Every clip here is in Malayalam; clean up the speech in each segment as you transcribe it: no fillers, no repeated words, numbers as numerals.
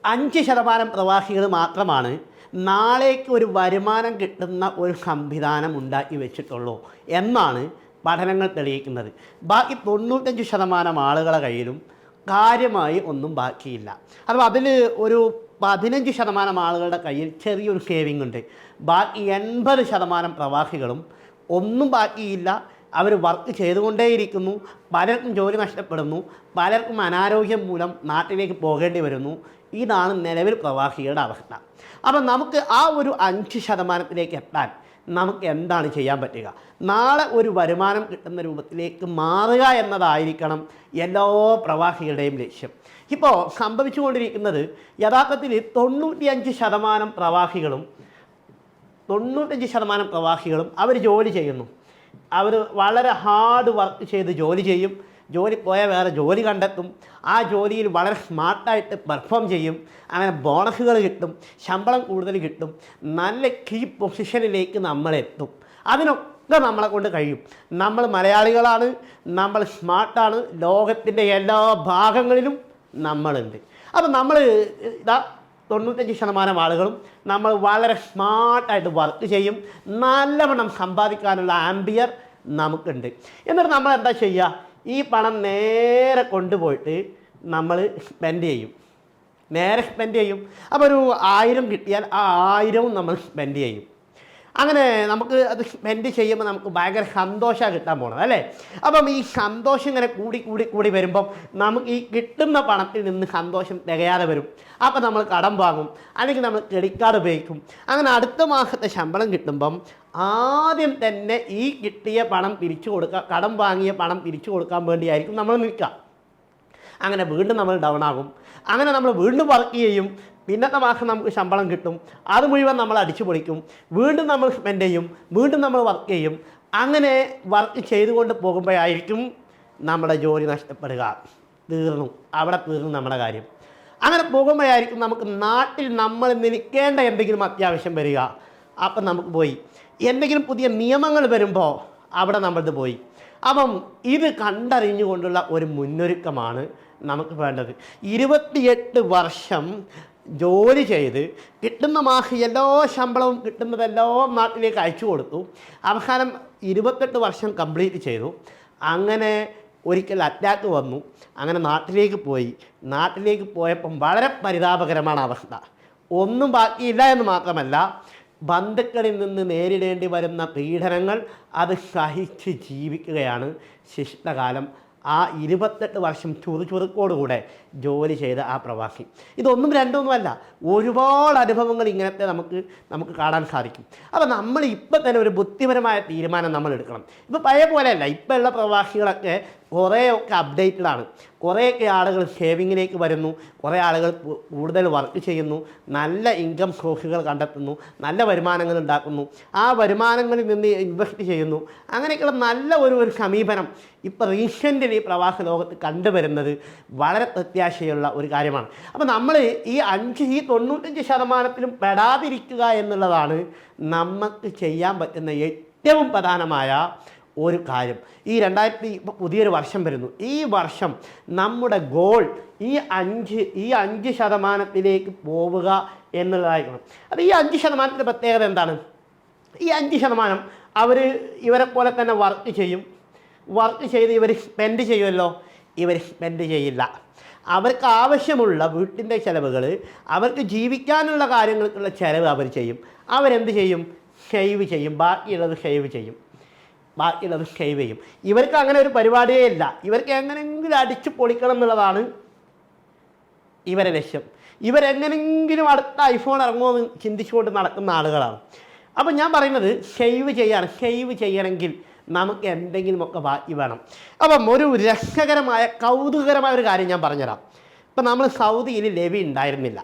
5% പ്രവാസികൾ മാത്രമാണ് നാളേക്ക് ഒരു വരുമാനം കിട്ടുന്ന ഒരു സംവിധാനം ഉണ്ടാക്കി വെച്ചിട്ടുള്ളൂ എന്നാണ് പഠനങ്ങൾ തെളിയിക്കുന്നത്. ബാക്കി 95% ആളുകളുടെ കയ്യിലും കാര്യമായി ഒന്നും ബാക്കിയില്ല. അഥവാ അതിൽ ഒരു 15% ആളുകളുടെ കയ്യിൽ ചെറിയൊരു സേവിങ് ഉണ്ട്. ബാക്കി 80% പ്രവാസികളും ഒന്നും ബാക്കിയില്ല. അവർ വർക്ക് ചെയ്തുകൊണ്ടേയിരിക്കുന്നു. പലർക്കും ജോലി നഷ്ടപ്പെടുന്നു, പലർക്കും അനാരോഗ്യം മൂലം നാട്ടിലേക്ക് പോകേണ്ടി വരുന്നു. ഇതാണ് നിലവിൽ പ്രവാസികളുടെ അവസ്ഥ. അപ്പം നമുക്ക് ആ ഒരു 5%ത്തിലേക്ക് എത്താൻ നമുക്ക് എന്താണ് ചെയ്യാൻ പറ്റുക? നാളെ ഒരു വരുമാനം കിട്ടുന്ന രൂപത്തിലേക്ക് മാറുക എന്നതായിരിക്കണം എല്ലാ പ്രവാസികളുടെയും ലക്ഷ്യം. ഇപ്പോൾ സംഭവിച്ചുകൊണ്ടിരിക്കുന്നത് യഥാർത്ഥത്തിൽ 95% പ്രവാസികളും അവർ ജോലി ചെയ്യുന്നു. അവർ വളരെ ഹാർഡ് വർക്ക് ചെയ്ത് ജോലി ചെയ്യും. ജോലി പോയാൽ വേറെ ജോലി കണ്ടെത്തും. ആ ജോലിയിൽ വളരെ സ്മാർട്ടായിട്ട് പെർഫോം ചെയ്യും. അങ്ങനെ ബോണസുകൾ കിട്ടും, ശമ്പളം കൂടുതൽ കിട്ടും, നല്ല കീ പൊസിഷനിലേക്ക് നമ്മളെത്തും. അതിനൊക്കെ നമ്മളെ കൊണ്ട് കഴിയും. നമ്മൾ മലയാളികളാണ്, നമ്മൾ സ്മാർട്ടാണ്, ലോകത്തിൻ്റെ എല്ലാ ഭാഗങ്ങളിലും നമ്മളുണ്ട്. അപ്പം നമ്മൾ 95% ആളുകളും നമ്മൾ വളരെ സ്മാർട്ടായിട്ട് വർക്ക് ചെയ്യും. നല്ലവണ്ണം സമ്പാദിക്കാനുള്ള ആംബിയർ നമുക്കുണ്ട്. എന്നിട്ട് നമ്മൾ എന്താ ചെയ്യുക? ഈ പണം നേരെ കൊണ്ടുപോയിട്ട് നമ്മൾ സ്പെൻഡ് ചെയ്യും. അപ്പോൾ ഒരു 1000 കിട്ടിയാൽ ആ 1000 നമ്മൾ സ്പെൻഡ് ചെയ്യും. അങ്ങനെ നമുക്ക് അത് സ്പെൻഡ് ചെയ്യുമ്പോൾ നമുക്ക് ഭയങ്കര സന്തോഷമാണ് കിട്ടാൻ പോണത്, അല്ലേ? അപ്പം ഈ സന്തോഷം ഇങ്ങനെ കൂടി വരുമ്പം നമുക്ക് ഈ കിട്ടുന്ന പണത്തിൽ നിന്ന് സന്തോഷം തികയാതെ വരും. അപ്പം നമ്മൾ കടം വാങ്ങും, അല്ലെങ്കിൽ നമ്മൾ ക്രെഡിറ്റ് കാർഡ് ഉപയോഗിക്കും. അങ്ങനെ അടുത്ത മാസത്തെ ശമ്പളം കിട്ടുമ്പം ആദ്യം തന്നെ ഈ കിട്ടിയ പണം തിരിച്ചു കൊടുക്കുക, കടം വാങ്ങിയ പണം തിരിച്ചു കൊടുക്കാൻ വേണ്ടിയായിരിക്കും നമ്മൾ നിൽക്കുക. അങ്ങനെ വീണ്ടും നമ്മൾ ഡൗൺ ആകും. അങ്ങനെ നമ്മൾ വീണ്ടും വർക്ക് ചെയ്യും. പിന്നത്തെ മാസം നമുക്ക് ശമ്പളം കിട്ടും. അത് മുഴുവൻ നമ്മൾ അടിച്ചു പൊളിക്കും. വീണ്ടും നമ്മൾ സ്പെൻഡ് ചെയ്യും, വീണ്ടും നമ്മൾ വർക്ക് ചെയ്യും. അങ്ങനെ വർക്ക് ചെയ്തുകൊണ്ട് പോകുമ്പോഴായിരിക്കും നമ്മുടെ ജോലി നഷ്ടപ്പെടുക. അവിടെ തീർന്നു നമ്മുടെ കാര്യം. അങ്ങനെ പോകുമ്പോഴായിരിക്കും നമുക്ക് നാട്ടിൽ നമ്മൾ നിൽക്കേണ്ട എന്തെങ്കിലും അത്യാവശ്യം വരിക. അപ്പം നമുക്ക് പോയി. എന്തെങ്കിലും പുതിയ നിയമങ്ങൾ വരുമ്പോൾ അവിടെ നമ്മളത് പോയി. അപ്പം ഇത് കണ്ടറിഞ്ഞുകൊണ്ടുള്ള ഒരു മുന്നൊരുക്കമാണ് നമുക്ക് വേണ്ടത്. 28 വർഷം ജോലി ചെയ്ത് കിട്ടുന്ന മാസം എല്ലാ ശമ്പളവും കിട്ടുന്നതെല്ലാം നാട്ടിലേക്ക് അയച്ചു കൊടുത്തു. അവസാനം 28 വർഷം കംപ്ലീറ്റ് ചെയ്തു. അങ്ങനെ ഒരിക്കൽ അറ്റാക്ക് വന്നു. അങ്ങനെ നാട്ടിലേക്ക് പോയി. നാട്ടിലേക്ക് പോയപ്പം വളരെ പരിതാപകരമാണ് അവസ്ഥ. ഒന്നും ബാക്കിയില്ല എന്ന് മാത്രമല്ല, ബന്ധുക്കളിൽ നിന്ന് നേരിടേണ്ടി വരുന്ന പീഡനങ്ങൾ അത് സഹിച്ച് ജീവിക്കുകയാണ് ശിഷ്ടകാലം. ആ 28 വർഷം ചുറുചുറുക്കോടുകൂടെ ജോലി ചെയ്ത ആ പ്രവാസി. ഇതൊന്നും രണ്ടൊന്നുമല്ല, ഒരുപാട് അനുഭവങ്ങൾ ഇങ്ങനത്തെ നമുക്ക് കാണാൻ സാധിക്കും. അപ്പോൾ നമ്മൾ ഇപ്പം തന്നെ ഒരു ബുദ്ധിപരമായ തീരുമാനം നമ്മൾ എടുക്കണം. ഇപ്പോൾ പഴയ പോലെയല്ല. ഇപ്പോൾ ഉള്ള പ്രവാസികളൊക്കെ കുറേയൊക്കെ അപ്ഡേറ്റഡാണ്. കുറേയൊക്കെ ആളുകൾ സേവിങ്ങിലേക്ക് വരുന്നു, കുറേ ആളുകൾ കൂടുതൽ വർക്ക് ചെയ്യുന്നു, നല്ല ഇൻകം സോഴ്സുകൾ കണ്ടെത്തുന്നു, നല്ല വരുമാനങ്ങൾ ഉണ്ടാക്കുന്നു, ആ വരുമാനങ്ങളിൽ നിന്ന് ഇൻവെസ്റ്റ് ചെയ്യുന്നു. അങ്ങനെയൊക്കെയുള്ള നല്ല ഒരു സമീപനം ഇപ്പോൾ റീസെൻ്റ്ലി പ്രവാസ ലോകത്ത് കണ്ടുവരുന്നത് വളരെ പ്രത്യാശയുള്ള ഒരു കാര്യമാണ്. അപ്പോൾ നമ്മൾ ഈ 95% പെടാതിരിക്കുക എന്നുള്ളതാണ് നമുക്ക് ചെയ്യാൻ പറ്റുന്ന ഏറ്റവും പ്രധാനമായ ഒരു കാര്യം. ഈ പുതിയൊരു വർഷം വരുന്നു. ഈ വർഷം നമ്മുടെ ഗോൾ ഈ 5% പോവുക എന്നുള്ളതായിരിക്കണം. അത് ഈ 5%ൻ്റെ പ്രത്യേകത എന്താണ്? ഈ 5% ഇവരെ പോലെ തന്നെ വർക്ക് ചെയ്ത് ഇവർ സ്പെൻഡ് ചെയ്യുമല്ലോ. ഇവർ സ്പെൻഡ് ചെയ്യില്ല. അവർക്ക് ആവശ്യമുള്ള വീട്ടിൻ്റെ ചിലവുകൾ, അവർക്ക് ജീവിക്കാനുള്ള കാര്യങ്ങൾക്കുള്ള ചിലവ് അവർ ചെയ്യും. അവരെന്ത് ചെയ്യും? സേവ് ചെയ്യും. ബാക്കിയുള്ളത് സേവ് ചെയ്യും. ഇവർക്ക് അങ്ങനെ ഒരു പരിപാടിയേ ഇല്ല. ഇവർക്ക് എങ്ങനെയെങ്കിലും അടിച്ചു പൊളിക്കണം എന്നുള്ളതാണ് ഇവരെ ലക്ഷ്യം. ഇവരെങ്ങനെയെങ്കിലും അടുത്ത ഐഫോൺ ഇറങ്ങുമോ എന്ന് ചിന്തിച്ചുകൊണ്ട് നടക്കുന്ന ആളുകളാണ്. അപ്പം ഞാൻ പറയുന്നത് സേവ് ചെയ്യണമെങ്കിൽ നമുക്ക് എന്തെങ്കിലുമൊക്കെ ബാക്കി വേണം. അപ്പം ഒരു രസകരമായ കൗതുകകരമായ ഒരു കാര്യം ഞാൻ പറഞ്ഞുതരാം. ഇപ്പം നമ്മൾ സൗദിയിൽ ലെവി ഉണ്ടായിരുന്നില്ല.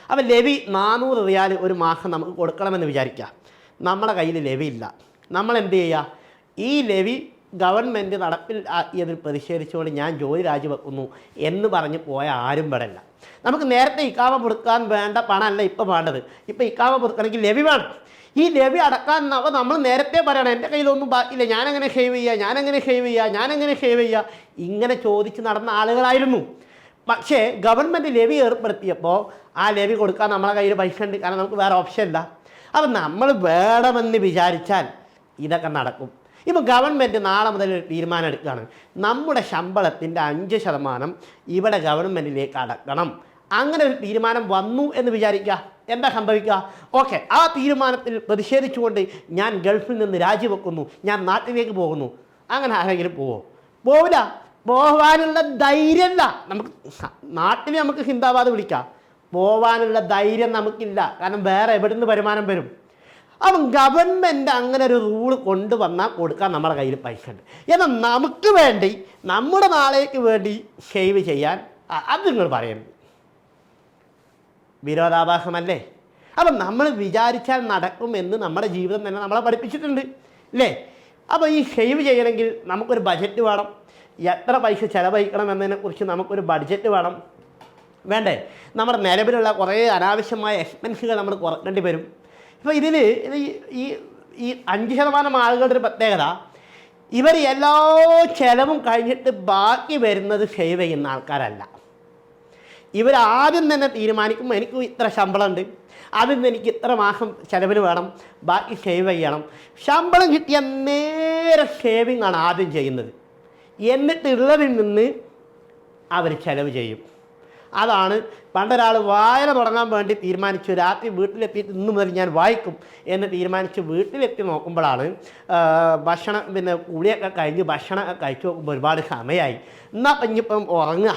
അപ്പം ലെവി 400 റിയാൽ ഒരു മാസം നമുക്ക് കൊടുക്കണമെന്ന് വിചാരിക്കുക. നമ്മുടെ കയ്യിൽ ലെവി ഇല്ല. നമ്മൾ എന്ത് ചെയ്യുക? ഈ ലെവി ഗവൺമെൻറ് നടപ്പിൽ ആക്കിയതിൽ പ്രതിഷേധിച്ചുകൊണ്ട് ഞാൻ ജോലി രാജിവെക്കുന്നു എന്ന് പറഞ്ഞ് പോയ ആരും പെടില്ല. നമുക്ക് നേരത്തെ ഇക്കാമ പുതുക്കാൻ വേണ്ട പണമല്ല ഇപ്പോൾ വേണ്ടത്. ഇപ്പോൾ ഇക്കാമ പുതുക്കണമെങ്കിൽ ലെവി വേണം. ഈ ലെവി അടക്കാൻ നമ്മൾ നേരത്തെ പറയണം, എൻ്റെ കയ്യിലൊന്നും ബാക്കിയില്ല, ഞാനെങ്ങനെ സേവ് ചെയ്യുക, ഇങ്ങനെ ചോദിച്ച് നടന്ന ആളുകളായിരുന്നു. പക്ഷേ ഗവൺമെൻറ് ലെവി ഏർപ്പെടുത്തിയപ്പോൾ ആ ലെവി കൊടുക്കാൻ നമ്മളെ കയ്യിൽ പൈസ ഉണ്ട്, കാരണം നമുക്ക് വേറെ ഓപ്ഷൻ ഇല്ല. അപ്പം നമ്മൾ വേണമെന്ന് വിചാരിച്ചാൽ ഇതൊക്കെ നടക്കും. ഇപ്പോൾ ഗവൺമെൻറ് നാളെ മുതൽ ഒരു തീരുമാനം എടുക്കുകയാണ്, നമ്മുടെ ശമ്പളത്തിൻ്റെ 5% ഇവിടെ ഗവൺമെൻറ്റിലേക്ക് അടക്കണം. അങ്ങനെ ഒരു തീരുമാനം വന്നു എന്ന് വിചാരിക്കുക, എന്താ സംഭവിക്കുക? ഓക്കെ, ആ തീരുമാനത്തിൽ പ്രതിഷേധിച്ചുകൊണ്ട് ഞാൻ ഗൾഫിൽ നിന്ന് രാജിവെക്കുന്നു, ഞാൻ നാട്ടിലേക്ക് പോകുന്നു. അങ്ങനെ ആരെങ്കിലും പോവില്ല. പോകാനുള്ള ധൈര്യമല്ല നമുക്ക്. നാട്ടിൽ നമുക്ക് ഹിന്ദാബാദ് വിളിക്കാം, പോകാനുള്ള ധൈര്യം നമുക്കില്ല, കാരണം വേറെ എവിടെ നിന്ന് വരുമാനം വരും. അപ്പം ഗവൺമെൻറ് അങ്ങനെ ഒരു റൂള് കൊണ്ടുവന്നാൽ കൊടുക്കാൻ നമ്മുടെ കയ്യിൽ പൈസ ഉണ്ട്. എന്നാൽ നമുക്ക് വേണ്ടി, നമ്മുടെ നാളേക്ക് വേണ്ടി സേവ് ചെയ്യാൻ അത് നിങ്ങൾ പറയുന്നത് വിരോധാഭാസമല്ലേ? അപ്പം നമ്മൾ വിചാരിച്ചാൽ നടക്കുമെന്ന് നമ്മുടെ ജീവിതം തന്നെ നമ്മളെ പഠിപ്പിച്ചിട്ടുണ്ട് അല്ലേ? അപ്പോൾ ഈ സേവ് ചെയ്യണമെങ്കിൽ നമുക്കൊരു ബഡ്ജറ്റ് വേണം. എത്ര പൈസ ചിലവഴിക്കണം എന്നതിനെക്കുറിച്ച് നമുക്കൊരു ബഡ്ജറ്റ് വേണം, വേണ്ടേ? നമ്മുടെ നിലവിലുള്ള കുറേ അനാവശ്യമായ എക്സ്പെൻസുകൾ നമ്മൾ കുറക്കേണ്ടി വരും. ഇപ്പോൾ ഇതിൽ ഈ 5% ആളുകളുടെ ഒരു പ്രത്യേകത, ഇവർ എല്ലാ ചിലവും കഴിഞ്ഞിട്ട് ബാക്കി വരുന്നത് സേവ് ചെയ്യുന്ന ആൾക്കാരല്ല. ഇവർ ആദ്യം തന്നെ തീരുമാനിക്കും, എനിക്ക് ഇത്ര ശമ്പളം ഉണ്ട്, അതിൽ നിന്ന് എനിക്ക് ഇത്ര മാസം ചിലവിന് വേണം, ബാക്കി സേവ് ചെയ്യണം. ശമ്പളം കിട്ടിയ നേരെ സേവിങ് ആണ് ആദ്യം ചെയ്യുന്നത്. എന്നിട്ടുള്ളതിൽ നിന്ന് അവർ ചിലവ് ചെയ്യും. അതാണ് പണ്ടൊരാൾ വായന തുടങ്ങാൻ വേണ്ടി തീരുമാനിച്ചു, രാത്രി വീട്ടിലെത്തിയിട്ട് ഇന്നു മുതൽ ഞാൻ വായിക്കും എന്ന് തീരുമാനിച്ച് വീട്ടിലെത്തി നോക്കുമ്പോഴാണ് ഭക്ഷണം, പിന്നെ കുളിയൊക്കെ കഴിഞ്ഞ് ഭക്ഷണമൊക്കെ കഴിച്ചു നോക്കുമ്പോൾ ഒരുപാട് സമയമായി. എന്നാൽ ഇനിയിപ്പം ഉറങ്ങുക,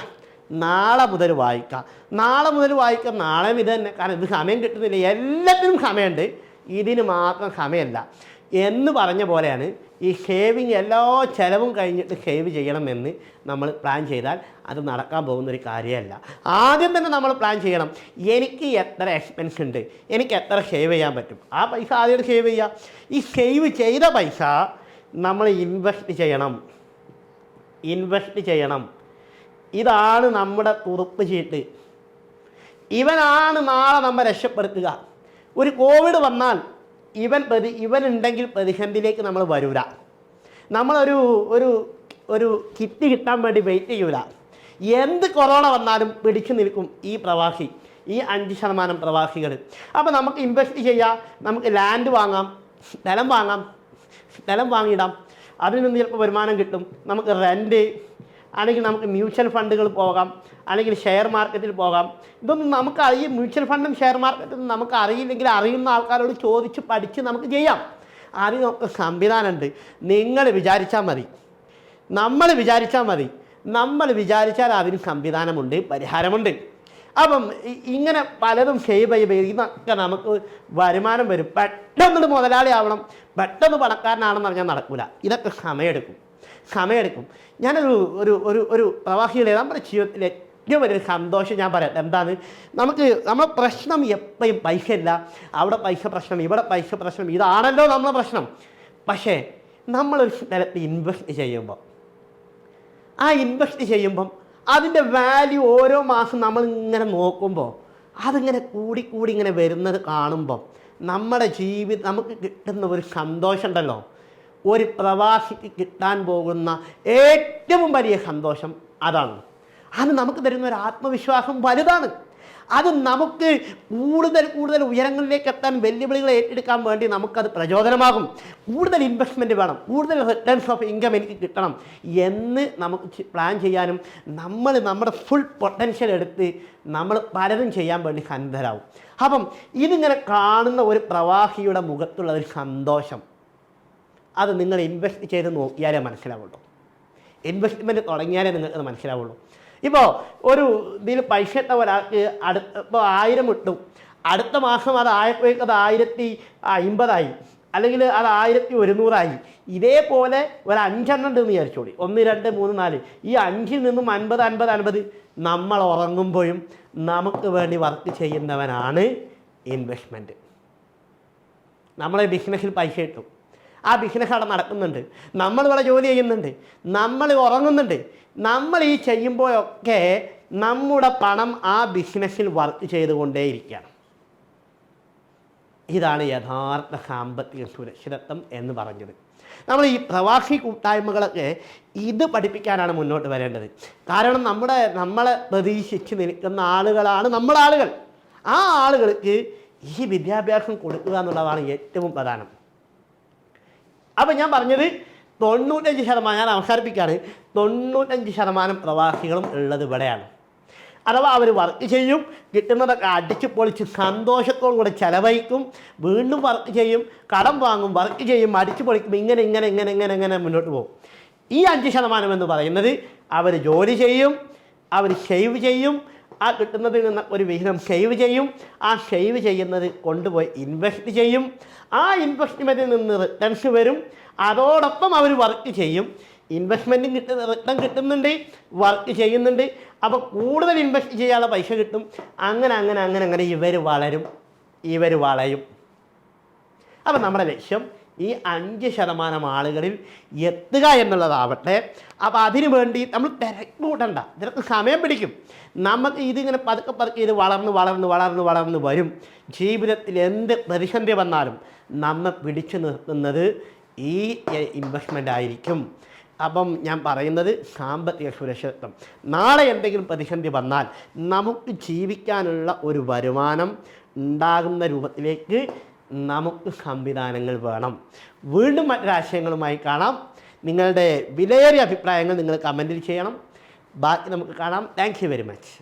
നാളെ മുതൽ വായിക്കാം, നാളെ ഇത് തന്നെ. കാരണം ഇത് സമയം കിട്ടുന്നില്ല, എല്ലാത്തിനും സമയമുണ്ട്, ഇതിന് മാത്രം സമയമല്ല എന്ന് പറഞ്ഞ പോലെയാണ് ഈ സേവിങ്. എല്ലാ ചിലവും കഴിഞ്ഞിട്ട് സേവ് ചെയ്യണമെന്ന് നമ്മൾ പ്ലാൻ ചെയ്താൽ അത് നടക്കാൻ പോകുന്നൊരു കാര്യമല്ല. ആദ്യം തന്നെ നമ്മൾ പ്ലാൻ ചെയ്യണം, എനിക്ക് എത്ര എക്സ്പെൻസ് ഉണ്ട്, എനിക്ക് എത്ര സേവ് ചെയ്യാൻ പറ്റും, ആ പൈസ ആദ്യം സേവ് ചെയ്യുക. ഈ സേവ് ചെയ്ത പൈസ നമ്മൾ ഇൻവെസ്റ്റ് ചെയ്യണം. ഇതാണ് നമ്മുടെ കുറിപ്പ് ചീട്ട്. ഇവനാണ് നാളെ നമ്മൾ രക്ഷപ്പെടുത്തുക. ഒരു കോവിഡ് വന്നാൽ ഇവനുണ്ടെങ്കിൽ പ്രതിസന്ധിയിലേക്ക് നമ്മൾ വരൂല. നമ്മളൊരു ഒരു ഒരു കിറ്റ് കിട്ടാൻ വേണ്ടി വെയിറ്റ് ചെയ്യൂല. എന്ത് കൊറോണ വന്നാലും പിടിച്ചു നിൽക്കും ഈ പ്രവാസി, ഈ 5% പ്രവാസികൾ. അപ്പോൾ നമുക്ക് ഇൻവെസ്റ്റ് ചെയ്യാം, നമുക്ക് ലാൻഡ് വാങ്ങാം, സ്ഥലം വാങ്ങിയിടാം, അതിൽ നിന്ന് ചിലപ്പോൾ വരുമാനം കിട്ടും. നമുക്ക് റെൻറ്റ്, അല്ലെങ്കിൽ നമുക്ക് മ്യൂച്വൽ ഫണ്ടുകൾ പോകാം, അല്ലെങ്കിൽ ഷെയർ മാർക്കറ്റിൽ പോകാം. ഇതൊന്നും നമുക്ക് ഈ മ്യൂച്വൽ ഫണ്ടും ഷെയർ മാർക്കറ്റും നമുക്ക് അറിയില്ലെങ്കിൽ അറിയുന്ന ആൾക്കാരോട് ചോദിച്ച് പഠിച്ച് നമുക്ക് ചെയ്യാം. അതിനൊക്കെ സംവിധാനമുണ്ട്. നിങ്ങൾ വിചാരിച്ചാൽ മതി, നമ്മൾ വിചാരിച്ചാൽ അതിന് സംവിധാനമുണ്ട്, പരിഹാരമുണ്ട്. അപ്പം ഇങ്ങനെ പലതും സേവ് ഇതൊക്കെ നമുക്ക് വരുമാനം വരും. പെട്ടെന്ന് മുതലാളി ആവണം, പെട്ടെന്ന് പണക്കാരനാണെന്ന് പറഞ്ഞാൽ നടക്കില്ല. ഇതൊക്കെ സമയമെടുക്കും. ഞാനൊരു ഒരു ഒരു ഒരു പ്രവാസികളെ നമ്മുടെ ജീവിതത്തിൽ ഏറ്റവും വലിയൊരു സന്തോഷം ഞാൻ പറയാം. എന്താണ്, നമ്മുടെ പ്രശ്നം എപ്പോഴും പൈസ ഇല്ല, അവിടെ പൈസ പ്രശ്നം, ഇവിടെ പൈസ പ്രശ്നം, ഇതാണല്ലോ നമ്മുടെ പ്രശ്നം. പക്ഷേ നമ്മളൊരു സ്ഥലത്ത് ഇൻവെസ്റ്റ് ചെയ്യുമ്പം അതിൻ്റെ വാല്യൂ ഓരോ മാസം നമ്മളിങ്ങനെ നോക്കുമ്പോൾ അതിങ്ങനെ കൂടി ഇങ്ങനെ വരുന്നത് കാണുമ്പം നമുക്ക് കിട്ടുന്ന ഒരു സന്തോഷം ഉണ്ടല്ലോ, ഒരു പ്രവാസിക്ക് കിട്ടാൻ പോകുന്ന ഏറ്റവും വലിയ സന്തോഷം അതാണ്. അത് നമുക്ക് തരുന്ന ഒരു ആത്മവിശ്വാസം വലുതാണ്. അത് നമുക്ക് കൂടുതൽ ഉയരങ്ങളിലേക്ക് എത്താൻ, വെല്ലുവിളികളെ ഏറ്റെടുക്കാൻ വേണ്ടി നമുക്കത് പ്രചോദനമാകും. കൂടുതൽ ഇൻവെസ്റ്റ്മെൻറ്റ് വേണം, കൂടുതൽ റിട്ടേൺസ് ഓഫ് ഇൻകം എനിക്ക് കിട്ടണം എന്ന് നമുക്ക് പ്ലാൻ ചെയ്യാനും നമ്മുടെ ഫുൾ പൊട്ടൻഷ്യൽ എടുത്ത് നമ്മൾ പലതും ചെയ്യാൻ വേണ്ടി സന്നദ്ധരാകും. അപ്പം ഇതിങ്ങനെ കാണുന്ന ഒരു പ്രവാസിയുടെ മുഖത്തുള്ള ഒരു സന്തോഷം, അത് നിങ്ങൾ ഇൻവെസ്റ്റ് ചെയ്ത് നോക്കിയാലേ മനസ്സിലാവുള്ളൂ. ഇൻവെസ്റ്റ്മെൻറ്റ് തുടങ്ങിയാലേ നിങ്ങൾക്കത് മനസ്സിലാവുള്ളൂ. ഇപ്പോൾ ഒരു ഇതിൽ പൈസ ഇട്ട ഒരാൾക്ക് ഇപ്പോൾ 1000 ഇട്ടു, അടുത്ത മാസം അത് ആയപ്പോഴേക്കും അത് 1050 അല്ലെങ്കിൽ അത് 1100. ഇതേപോലെ ഒരു 5 ഉണ്ടെന്ന് വിചാരിച്ചോളി, 1 2 3 4. ഈ 5 നിന്നും 50 നമ്മൾ ഉറങ്ങുമ്പോഴും നമുക്ക് വേണ്ടി വർക്ക് ചെയ്യുന്നവനാണ് ഇൻവെസ്റ്റ്മെൻറ്റ്. നമ്മളെ ബിസിനസ്സിൽ പൈസ ഇട്ടു, ആ ബിസിനസ് അവിടെ നടക്കുന്നുണ്ട്, നമ്മളിവിടെ ജോലി ചെയ്യുന്നുണ്ട്, നമ്മൾ ഉറങ്ങുന്നുണ്ട്. നമ്മൾ ഈ ചെയ്യുമ്പോഴൊക്കെ നമ്മുടെ പണം ആ ബിസിനസ്സിൽ വർക്ക് ചെയ്തുകൊണ്ടേയിരിക്കുകയാണ്. ഇതാണ് യഥാർത്ഥ സാമ്പത്തിക സുരക്ഷിതത്വം എന്ന് പറഞ്ഞത്. നമ്മൾ ഈ പ്രവാസി കൂട്ടായ്മകളൊക്കെ ഇത് പഠിപ്പിക്കാനാണ് മുന്നോട്ട് വരേണ്ടത്. കാരണം നമ്മളെ പ്രതീക്ഷിച്ച് നിൽക്കുന്ന ആളുകളാണ് നമ്മളെ ആളുകൾ. ആ ആളുകൾക്ക് ഈ വിദ്യാഭ്യാസം കൊടുക്കുക എന്നുള്ളതാണ് ഏറ്റവും പ്രധാനം. അപ്പം ഞാൻ പറഞ്ഞത് 95%, ഞാൻ അവസാനിപ്പിക്കുകയാണ്, 95% പ്രവാസികളും ഉള്ളത് ഇവിടെയാണ്. അഥവാ അവർ വർക്ക് ചെയ്യും, കിട്ടുന്നതൊക്കെ അടിച്ചു പൊളിച്ച് സന്തോഷത്തോടു കൂടെ ചിലവഴിക്കും, വീണ്ടും വർക്ക് ചെയ്യും, കടം വാങ്ങും, വർക്ക് ചെയ്യും, അടിച്ചു പൊളിക്കും, ഇങ്ങനെ മുന്നോട്ട് പോകും. ഈ 5% എന്ന് പറയുന്നത് അവർ ജോലി ചെയ്യും, അവർ സേവ് ചെയ്യും, ആ കിട്ടുന്നതിൽ നിന്ന് ഒരു വിഹിതം സേവ് ചെയ്യും, ആ സേവ് ചെയ്യുന്നത് കൊണ്ടുപോയി ഇൻവെസ്റ്റ് ചെയ്യും, ആ ഇൻവെസ്റ്റ്മെൻറ്റിൽ നിന്ന് റിട്ടേൺസ് വരും, അതോടൊപ്പം അവർ വർക്ക് ചെയ്യും, ഇൻവെസ്റ്റ്മെൻറ്റും റിട്ടേൺ കിട്ടുന്നുണ്ട്, വർക്ക് ചെയ്യുന്നുണ്ട്, അപ്പോൾ കൂടുതൽ ഇൻവെസ്റ്റ് ചെയ്യാനുള്ള പൈസ കിട്ടും. അങ്ങനെ ഇവർ വളയും. അപ്പം നമ്മുടെ ലക്ഷ്യം ഈ 5% ആളുകളിൽ എത്തുക എന്നുള്ളതാവട്ടെ. അപ്പോൾ അതിനു വേണ്ടി നമ്മൾ തിരക്കൂട്ടണ്ട, ഇതിനൊക്കെ സമയം പിടിക്കും. നമുക്ക് ഇതിങ്ങനെ പതുക്കെ ഇത് വളർന്ന് വരും. ജീവിതത്തിൽ എന്ത് പ്രതിസന്ധി വന്നാലും നമ്മെ പിടിച്ചു നിർത്തുന്നത് ഈ ഇൻവെസ്റ്റ്മെൻ്റ് ആയിരിക്കും. അപ്പം ഞാൻ പറയുന്നത് സാമ്പത്തിക സുരക്ഷിതത്വം. നാളെ എന്തെങ്കിലും പ്രതിസന്ധി വന്നാൽ നമുക്ക് ജീവിക്കാനുള്ള ഒരു വരുമാനം ഉണ്ടാകുന്ന രൂപത്തിലേക്ക് നമുക്ക് സംവിധാനങ്ങൾ വേണം. വീണ്ടും മറ്റൊരാശയങ്ങളുമായി കാണാം. നിങ്ങളുടെ വിലയേറിയ അഭിപ്രായങ്ങൾ നിങ്ങൾ കമൻറ്റിൽ ചെയ്യണം. ബാക്കി നമുക്ക് കാണാം. Thank you very much.